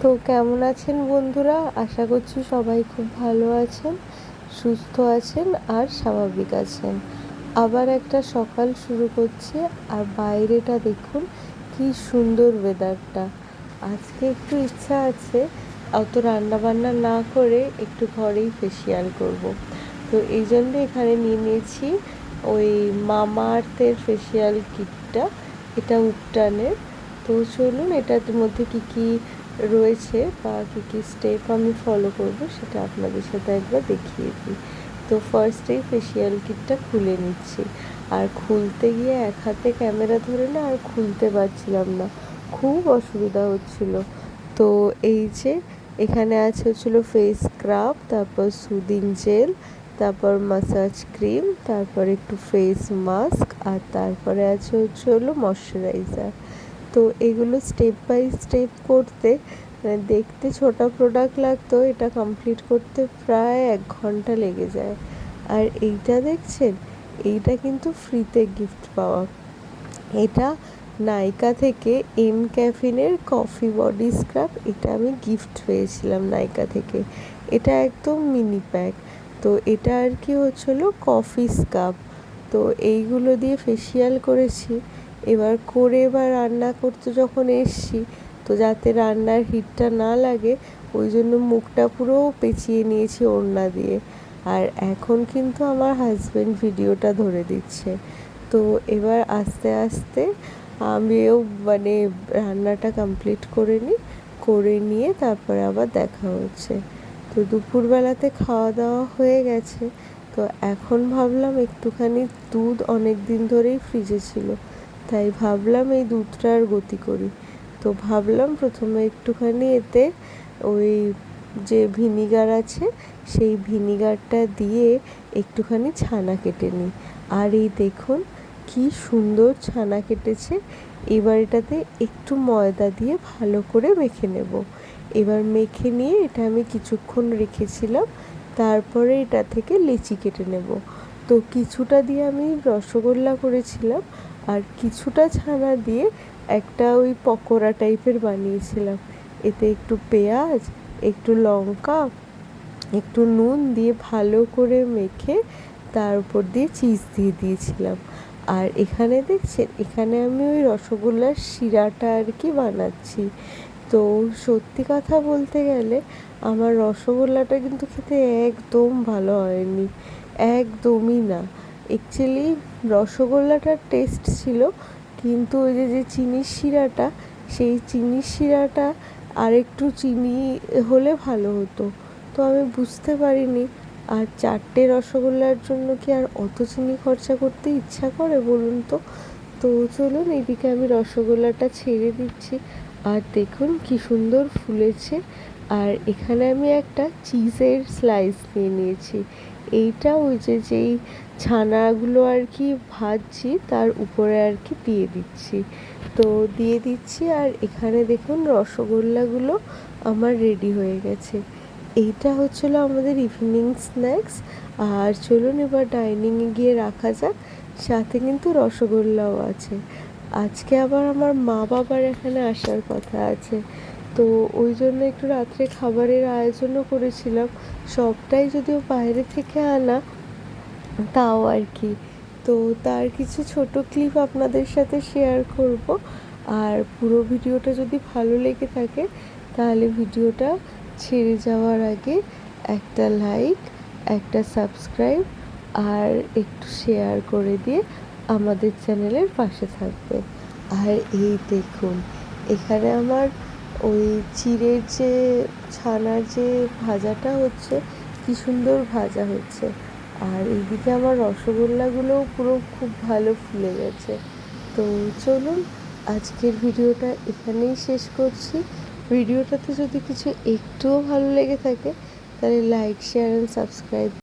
তো কেমন আছেন বন্ধুরা? আশা করছি সবাই খুব ভালো আছেন, সুস্থ আছেন আর স্বাভাবিক আছেন। আবার একটা সকাল শুরু করছে আর বাইরেটা দেখুন কি সুন্দর ওয়েদারটা। আজকে একটু ইচ্ছা আছে অত রান্নাবান্না না করে একটু ঘরেই ফেসিয়াল করব। তো এই জন্য এখানে নিয়ে নিয়েছি ওই মামা আর্থের ফেসিয়াল কিটটা। এটা উবটানের। তো চলুন এটার মধ্যে কী কী রয়েছে বা কী কী স্টেপ আমি ফলো করব সেটা আপনাদের সাথে একবার দেখিয়ে দিই। তো ফার্স্টেই ফেসিয়াল কিটটা খুলে নিচ্ছি, আর খুলতে গিয়ে এক হাতে ক্যামেরা ধরে না আর খুলতে পারছিলাম না, খুব অসুবিধা হচ্ছিল। তো এই যে এখানে আছে হচ্ছিলো ফেস স্ক্রাব, তারপর সুদিং জেল, তারপর মাসাজ ক্রিম, তারপর একটু ফেস মাস্ক, আর তারপরে আছে হলো ময়শ্চারাইজার। তো এগুলো স্টেপ বাই স্টেপ করতে দেখতে ছোটো প্রোডাক্ট লাগতো, এটা কমপ্লিট করতে প্রায় 1 ঘন্টা লেগে যায়। আর এইটা দেখছেন, এইটা কিন্তু ফ্রিতে গিফট পাওয়া। এটা নাইকা থেকে এনক্যাফিনের কফি বডি স্ক্রাব, এটা আমি গিফট পেয়েছিলাম নাইকা থেকে। এটা একদম মিনি প্যাক। তো এটা আর কি হচ্ছিলো কফি স্ক্রাব। তো এইগুলো দিয়ে ফেসিয়াল করেছি। এবার রান্না করতে যখন এসছি, তো যাতে রান্নার হিটটা না লাগে ওই জন্য মুখটা পুরো পেঁচিয়ে নিয়েছি ওড়না দিয়ে। আর এখন কিন্তু আমার হাজব্যান্ড ভিডিওটা ধরে দিচ্ছে। তো এবার আস্তে আস্তে আমিও রান্নাটা কমপ্লিট করে নিয়ে তারপরে আবার দেখা হচ্ছে। তো দুপুরবেলাতে খাওয়া দাওয়া হয়ে গেছে। তো এখন ভাবলাম একটুখানি দুধ অনেক দিন ধরেই ফ্রিজে ছিল, তাই ভাবলাম এই দুধটার গতি করি। তো ভাবলাম প্রথমে একটুখানি এতে ওই যে ভিনিগার আছে সেই ভিনিগারটা দিয়ে একটুখানি ছানা কেটে নিই। আর এই দেখুন কি সুন্দর ছানা কেটেছে। এবার এটাতে একটু ময়দা দিয়ে ভালো করে মেখে নেব। এবার মেখে নিয়ে এটা আমি কিছুক্ষণ রেখেছিলাম, তারপরে এটা থেকে লেচি কেটে নেব। তো কিছুটা দিয়ে আমি রসগোল্লা করেছিলাম, আর কিছুটা ছানা দিয়ে একটা ওই পকোড়া টাইপের বানিয়েছিলাম। এতে একটু পেঁয়াজ, একটু লঙ্কা, একটু নুন দিয়ে ভালো করে মেখে তার উপর দিয়ে চিজ দিয়ে দিয়েছিলাম। আর এখানে দেখছেন, এখানে আমি ওই রসগোল্লার শিরাটা আর কি বানাচ্ছি। তো সত্যি কথা বলতে গেলে আমার রসগোল্লাটা কিন্তু খেতে একদম ভালো হয়নি, একদমই না। অ্যাকচুয়ালি রসগোল্লাটার টেস্ট ছিল, কিন্তু ওই যে চিনির শিরাটা, সেই চিনির শিরাটা আর একটু চিনি হলে ভালো হতো। তো আমি বুঝতে পারিনি। আর 4টে রসগোল্লার জন্য কি আর অত চিনি খরচা করতে ইচ্ছা করে বলুন তো? তো চলুন এইদিকে আমি রসগোল্লাটা ছেড়ে দিচ্ছি। আর দেখুন কি সুন্দর ফুলেছে। আর এখানে আমি একটা চিজের স্লাইস নিয়ে নিয়েছি। এইটা ওই যেই ছানাগুলো আর কি ভাজছি তার উপরে আর কি দিয়ে দিচ্ছি। তো দিয়ে দিচ্ছি, আর এখানে দেখুন রসগোল্লাগুলো আমার রেডি হয়ে গেছে। এইটা হচ্ছিলো আমাদের ইভিনিং স্ন্যাক্স। আর চলুন এবার ডাইনিংয়ে গিয়ে রাখা যাক। সাথে কিন্তু রসগোল্লাও আছে। আজকে আবার আমার মা বাবার এখানে আসার কথা আছে। তো ওই জন্য একটু রাত্রে খাবারের আয়োজনও করেছিলাম, সবটাই যদিও বাইরে থেকে আনা, তাও আর কি। তো তার কিছু ছোট ক্লিপ আপনাদের সাথে শেয়ার করব। আর পুরো ভিডিওটা যদি ভালো লেগে থাকে তাহলে ভিডিওটা ছেড়ে যাওয়ার আগে একটা লাইক, একটা সাবস্ক্রাইব আর একটু শেয়ার করে দিয়ে আমাদের চ্যানেলের পাশে থাকবে। আর এই দেখুন, এখানে আমার ওই চিড়ের যে ছানার যে ভাজাটা হচ্ছে, কি সুন্দর ভাজা হচ্ছে। আর এইদিকে আমার রসগোল্লাগুলোও পুরো খুব ভালো ফুলে গেছে। তো চলুন আজকের ভিডিওটা এখানেই শেষ করছি। ভিডিওটাতে যদি কিছু একটুও ভালো লেগে থাকে তাহলে লাইক, শেয়ার অ্যান্ড সাবস্ক্রাইব